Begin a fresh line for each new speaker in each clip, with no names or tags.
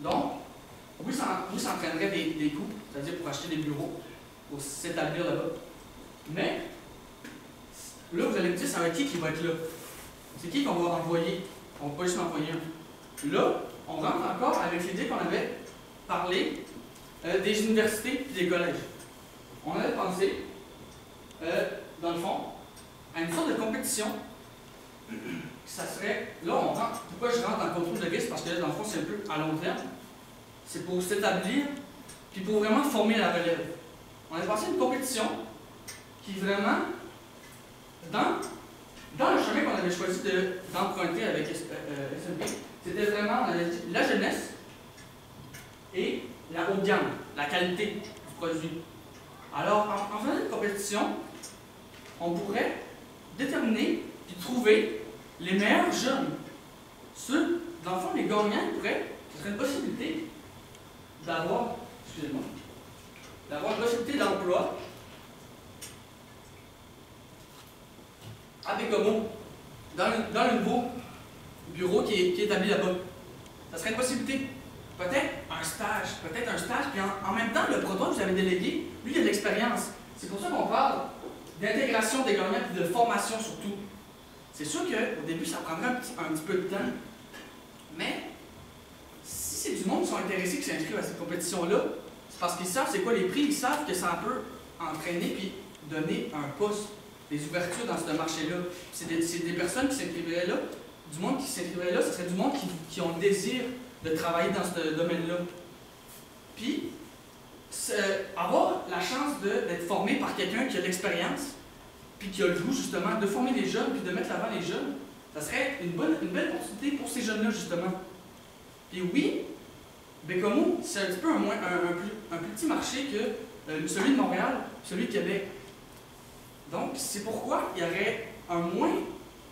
Donc, oui, ça entraînerait des coûts, c'est-à-dire pour acheter des bureaux, pour s'établir là-bas. Mais, là, vous allez me dire, ça va être qui va être là? C'est qui qu'on va envoyer? On ne va pas juste en envoyer un. Là, on rentre encore avec l'idée qu'on avait parlé des universités et des collèges. On avait pensé, dans le fond, à une sorte de compétition. Ça serait, là, on rentre. Pourquoi je rentre dans le contrôle de risque? Parce que là, dans le fond, c'est un peu à long terme. C'est pour s'établir, puis pour vraiment former la relève. On a pensé à une compétition qui vraiment, dans le chemin qu'on avait choisi d'emprunter avec SMP, c'était vraiment la jeunesse et la haute gamme, la qualité du produit. Alors, en faisant une compétition, on pourrait déterminer et trouver les meilleurs jeunes. Ceux, dans le fond, les gagnants pourraient, ce serait une possibilité d'avoir, excusez-moi, d'avoir une possibilité d'emploi à Bécomo, dans le nouveau bureau qui est établi là-bas. Ça serait une possibilité. Peut-être un stage, puis en même temps, le proton que vous avez délégué, lui, il a de l'expérience. C'est pour ça qu'on parle d'intégration des gagnants et de formation surtout. C'est sûr qu'au début, ça prendrait un petit peu de temps. Mais si c'est du monde qui sont intéressés, qui s'inscrivent à cette compétition-là, c'est parce qu'ils savent c'est quoi les prix, ils savent que ça peut entraîner puis donner un pouce, des ouvertures dans ce marché-là. C'est des personnes qui s'inscriveraient là, du monde qui s'inscrivrait là, ce serait du monde qui ont le désir de travailler dans ce domaine-là. Puis, avoir la chance d'être formé par quelqu'un qui a de l'expérience, puis qui a le goût justement de former les jeunes, puis de mettre l'avant les jeunes, ça serait une belle opportunité pour ces jeunes-là justement. Puis oui, Bécomo, c'est un petit peu un plus petit marché que celui de Montréal, celui de Québec. Donc, c'est pourquoi il y aurait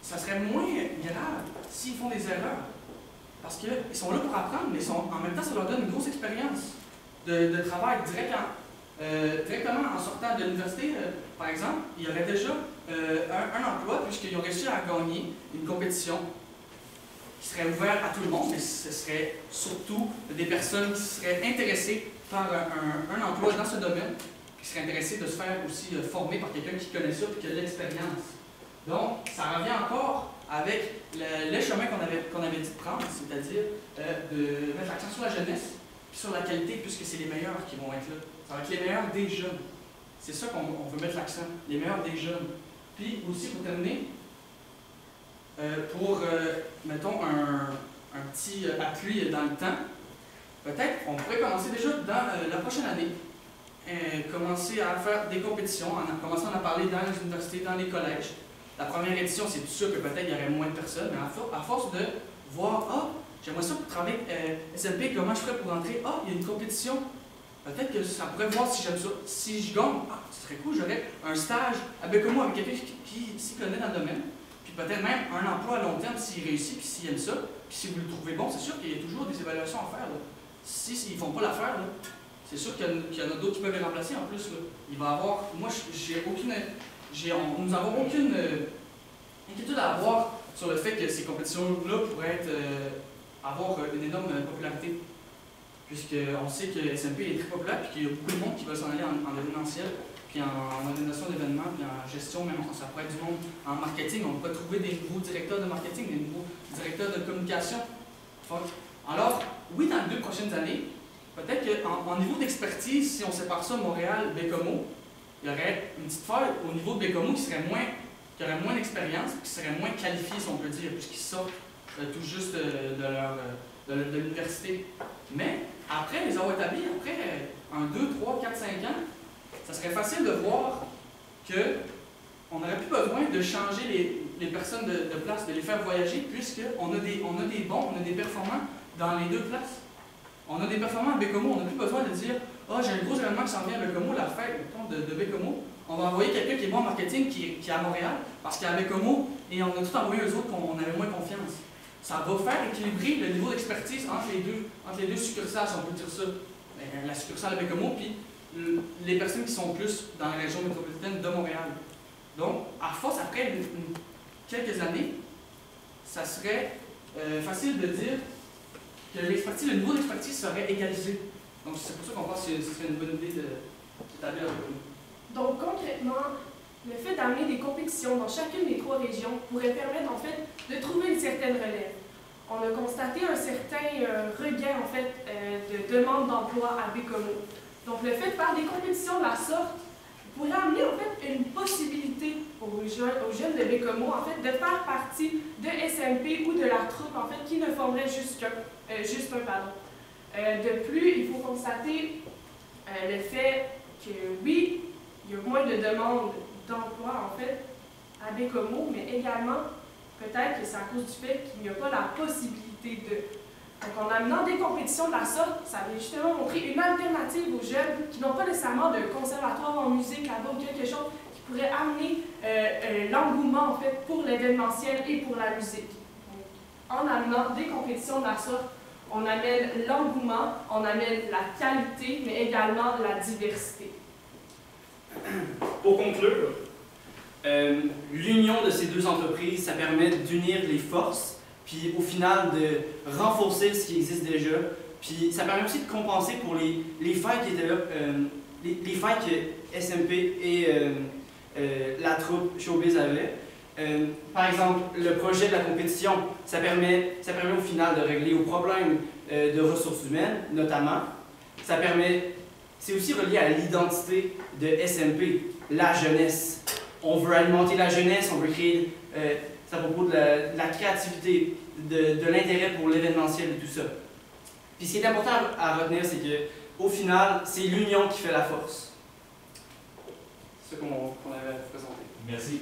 ça serait moins grave s'ils font des erreurs. Parce qu'ils sont là pour apprendre, mais en même temps, ça leur donne une grosse expérience de travail directement en sortant de l'université. Par exemple, il y aurait déjà un emploi, puisqu'ils ont réussi à gagner une compétition qui serait ouverte à tout le monde, mais ce serait surtout des personnes qui seraient intéressées par un emploi dans ce domaine, qui seraient intéressées de se faire aussi former par quelqu'un qui connaît ça et qui a de l'expérience. Donc, ça revient encore avec le chemin qu'on avait dit de prendre, c'est-à-dire de mettre l'accent sur la jeunesse et sur la qualité, puisque c'est les meilleurs qui vont être là. Ça va être les meilleurs des jeunes. C'est ça qu'on veut mettre l'accent, les meilleurs des jeunes. Puis aussi, pour terminer, mettons, un petit appui dans le temps, peut-être on pourrait commencer déjà dans la prochaine année, commencer à faire des compétitions, commencer à en parler dans les universités, dans les collèges. La première édition, c'est sûr que peut-être il y aurait moins de personnes, mais à force de voir, j'aimerais ça pour travailler SMP, comment je ferais pour entrer, il y a une compétition, peut-être que ça pourrait voir si j'aime ça. Si je gagne, ce serait cool, j'aurais un stage avec moi, avec quelqu'un qui s'y connaît dans le domaine, puis peut-être même un emploi à long terme s'il réussit, puis s'il aime ça, puis si vous le trouvez bon, c'est sûr qu'il y a toujours des évaluations à faire. Là. S'ils ne font pas l'affaire, c'est sûr qu'il y en a d'autres qui peuvent les remplacer en plus. Là. Il va avoir, moi, nous n'avons aucune inquiétude à avoir sur le fait que ces compétitions-là pourraient avoir une énorme popularité. Puisqu'on sait que SMP est très populaire et qu'il y a beaucoup de monde qui va s'en aller en événementiel, puis en organisation d'événements, puis en gestion, même ça pourrait être du monde en marketing. On pourrait trouver des nouveaux directeurs de marketing, des nouveaux directeurs de communication. Alors, oui, dans les 2 prochaines années, peut-être qu'en niveau d'expertise, si on sépare ça Montréal, Bécomo, il y aurait une petite faille au niveau de Bécomo qui aurait moins d'expérience, qui serait moins qualifié, si on peut dire, puisqu'ils sortent tout juste de l'université. Mais après les avoir établis, après 2, 3, 4, 5 ans, ça serait facile de voir qu'on n'aurait plus besoin de changer les personnes de place, de les faire voyager, puisqu'on a des bons, on a des performants dans les 2 places. On a des performants à Bécomo, on n'a plus besoin de dire j'ai un gros événement qui s'en vient à Bécomo, la fête de Bécomo. On va envoyer quelqu'un qui est bon en marketing, qui est à Montréal, parce qu'à Bécomo, et on a tout envoyé eux autres qu'on avait moins confiance. Ça va faire équilibrer le niveau d'expertise entre les deux succursales, si on peut dire ça. La succursale à Bécomo, puis les personnes qui sont plus dans la région métropolitaine de Montréal. Donc, à force, après quelques années, ça serait facile de dire que le niveau d'expertise serait égalisé. Donc c'est pour ça qu'on pense que ce serait une bonne idée d'établir un Bécomo.
Donc concrètement, le fait d'amener des compétitions dans chacune des 3 régions pourrait permettre en fait de trouver une certaine relève. On a constaté un certain regain en fait de demande d'emploi à Bécomo. Donc le fait de faire des compétitions de la sorte pourrait amener en fait une possibilité aux jeunes de Bécomo en fait de faire partie de SMP ou de la troupe en fait qui ne formerait juste un pardon. De plus, il faut constater le fait que oui, il y a moins de demandes d'emploi en fait à Bécomo, mais également peut-être que c'est à cause du fait qu'il n'y a pas la possibilité de. Donc en amenant des compétitions de la sorte, ça vient justement montrer une alternative aux jeunes qui n'ont pas nécessairement de conservatoire en musique là-bas ou quelque chose qui pourrait amener l'engouement en fait pour l'événementiel et pour la musique. Donc, en amenant des compétitions de la sorte, on amène l'engouement, on amène la qualité, mais également la diversité.
Pour conclure, l'union de ces 2 entreprises, ça permet d'unir les forces, puis au final de renforcer ce qui existe déjà, puis ça permet aussi de compenser pour les failles qui étaient là, les failles que SMP et la troupe Showbiz avaient. Par exemple, le projet de la compétition, ça permet au final de régler aux problèmes de ressources humaines, notamment. C'est aussi relié à l'identité de SMP, la jeunesse. On veut alimenter la jeunesse, on veut créer, ça propos de la créativité, de l'intérêt pour l'événementiel et tout ça. Puis ce qui est important à retenir, c'est qu'au final, c'est l'union qui fait la force. C'est ce qu'on avait à vous présenter.
Merci.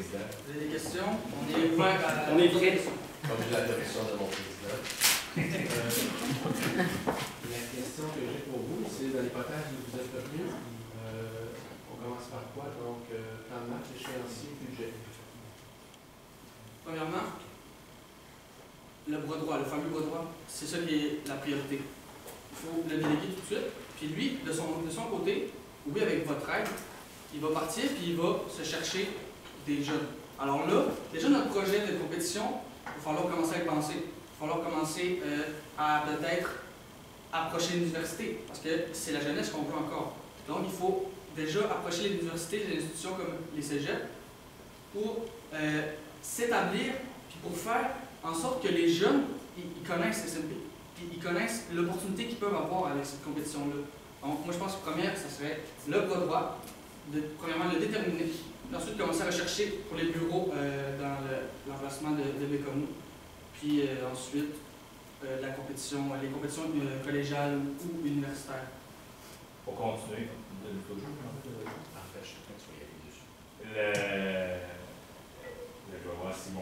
Vous avez des questions? On est ouvert à...
On est prêts.
Comme j'ai la direction de mon président.
La question que j'ai pour vous, c'est dans l'hypothèse où vous êtes retenu, on commence par quoi? Donc, plan de match, échéancier, budget.
Premièrement, le bras droit, le fameux bras droit, c'est ça qui est la priorité. Il faut le déléguer tout de suite. Puis lui, de son côté, oui, avec votre aide, il va partir puis il va se chercher des jeunes. Alors là, déjà notre projet de compétition, il va falloir commencer à y penser. Il va falloir commencer à peut-être approcher l'université, parce que c'est la jeunesse qu'on veut encore. Donc il faut déjà approcher les universités, les institutions comme les cégeps, pour s'établir, puis pour faire en sorte que les jeunes, ils connaissent SMP, puis ils connaissent l'opportunité qu'ils peuvent avoir avec cette compétition-là. Donc moi je pense que première, ça serait le bras droit, premièrement le déterminer, puis ensuite commencer à rechercher pour les bureaux dans l'emplacement de Bécomo, puis ensuite les compétitions collégiales ou universitaires.
Pour continuer,
Parfait, je suis prêt que tu vas y aller dessus.
je vais voir si mon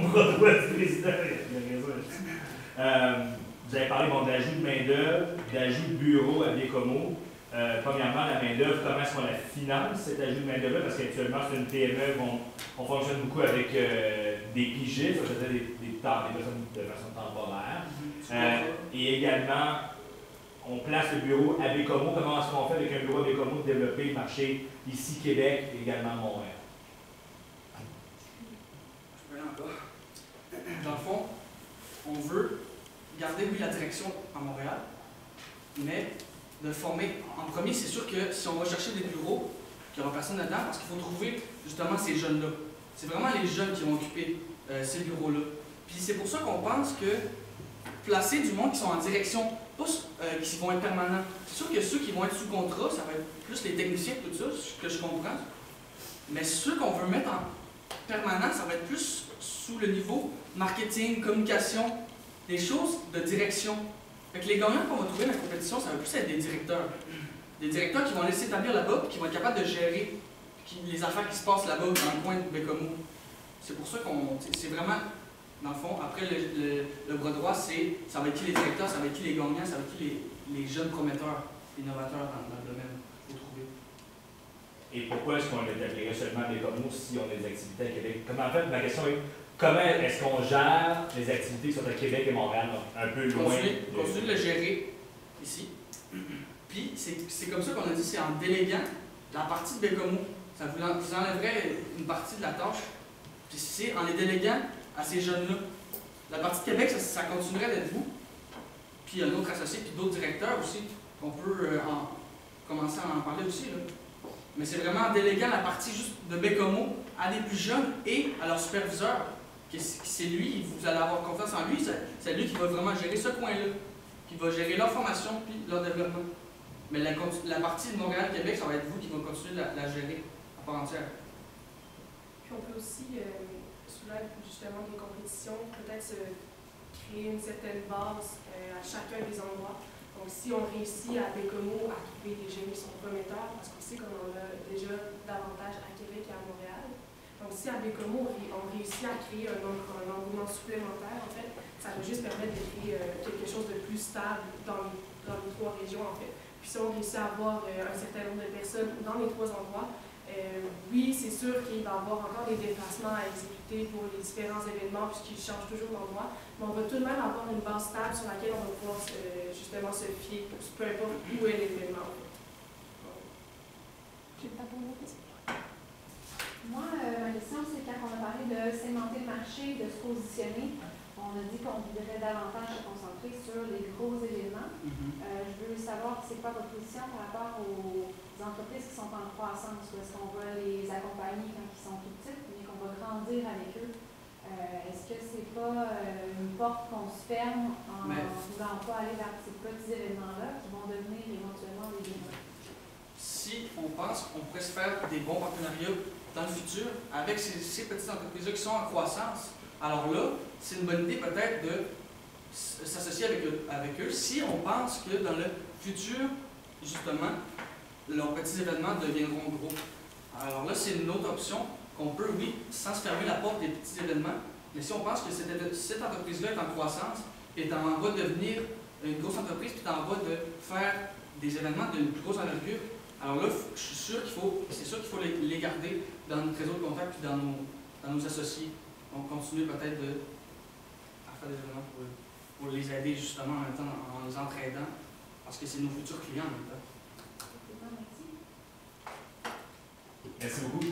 bras droit du président il a raison. Vous avez parlé d'ajout de main-d'œuvre, d'ajout de bureau à Bécomo. Premièrement, la main-d'œuvre, comment est-ce qu'on la finance, cet ajout de main-d'œuvre? Parce qu'actuellement, c'est une PME, on fonctionne beaucoup avec des pigistes, ça veut dire des personnes de façon temporaire. Et également, on place le bureau à Bécomo. Comment est-ce qu'on fait avec un bureau à Bécomo de développer le marché ici, Québec et également Montréal?
Je peux aller encore. Dans le fond, on veut garder, oui, la direction à Montréal, mais de former. En premier, c'est sûr que si on va chercher des bureaux, qu'il n'y aura personne là-dedans, parce qu'il faut trouver justement ces jeunes-là. C'est vraiment les jeunes qui vont occuper ces bureaux-là. Puis c'est pour ça qu'on pense que placer du monde qui sont en direction, pas qui vont être permanents. C'est sûr que ceux qui vont être sous contrat, ça va être plus les techniciens, tout ça, ce que je comprends. Mais ceux qu'on veut mettre en permanent, ça va être plus sous le niveau marketing, communication, des choses de direction. Fait que les gagnants qu'on va trouver dans la compétition, ça va plus être des directeurs. Des directeurs qui vont laisser établir là-bas, qui vont être capables de gérer les affaires qui se passent là-bas, dans le coin de Bécomo. C'est pour ça qu'on. C'est vraiment, dans le fond, après le bras droit, ça va être qui les directeurs, ça va être qui les gagnants, ça va être qui les jeunes prometteurs, innovateurs dans le domaine. Il faut trouver.
Et pourquoi est-ce qu'on l'établirait seulement à Bécomo si on a des activités à Québec? En fait, ma question est, comment est-ce qu'on gère les activités qui sont à Québec et Montréal, un peu loin?
Continuer de le gérer ici. Puis, c'est comme ça qu'on a dit, c'est en déléguant la partie de Bécomo. ça vous enlèverait une partie de la tâche. Puis c'est en les déléguant à ces jeunes-là. La partie de Québec, ça continuerait d'être vous. Puis il y a un autre associé, puis d'autres directeurs aussi, qu'on peut commencer à en parler aussi. Là. Mais c'est vraiment en déléguant la partie juste de Bécomo à des plus jeunes et à leur superviseur. C'est lui, vous allez avoir confiance en lui, c'est lui qui va vraiment gérer ce coin-là, qui va gérer leur formation puis leur développement. Mais la partie de Montréal-Québec, ça va être vous qui va continuer de la gérer à part entière.
Puis on peut aussi, sous l'aide justement des compétitions, peut-être créer une certaine base à chacun des endroits. Donc si on réussit à Bécomo à trouver des jeunes qui sont prometteurs, parce qu'on sait qu'on en a déjà davantage à Québec et à Montréal, donc si à Bécomo on réussit à créer un engouement supplémentaire, en fait, ça va juste permettre de créer quelque chose de plus stable dans les trois régions, en fait. Puis si on réussit à avoir un certain nombre de personnes dans les trois endroits, oui, c'est sûr qu'il va y avoir encore des déplacements à exécuter pour les différents événements puisqu'ils changent toujours d'endroit, mais on va tout de même avoir une base stable sur laquelle on va pouvoir justement se fier, peu importe où est l'événement.
Moi, ma question, c'est quand on a parlé de segmenter le marché, de se positionner, on a dit qu'on voudrait davantage se concentrer sur les gros événements. Je veux savoir c'est quoi votre position par rapport aux entreprises qui sont en croissance, ou est-ce qu'on va les accompagner quand ils sont tout petits, mais qu'on va grandir avec eux? Est-ce que c'est pas une porte qu'on se ferme en ne voulant pas aller vers ces petits événements-là qui vont devenir éventuellement des événements?
Si on pense qu'on pourrait se faire des bons partenariats dans le futur avec ces petites entreprises-là qui sont en croissance, alors là, c'est une bonne idée peut-être de s'associer avec eux si on pense que dans le futur, justement, leurs petits événements deviendront gros. Alors là, c'est une autre option qu'on peut, oui, sans se fermer la porte des petits événements, mais si on pense que cette entreprise-là est en croissance, est en voie de devenir une grosse entreprise, puis est en voie de faire des événements d'une plus grosse envergure, alors là, c'est sûr qu'il faut les garder dans notre réseau de contacts puis dans nos associés. Donc, continuer peut-être à faire des événements pour les aider justement en même temps en les entraidant, parce que c'est nos futurs clients en même temps.
Merci beaucoup.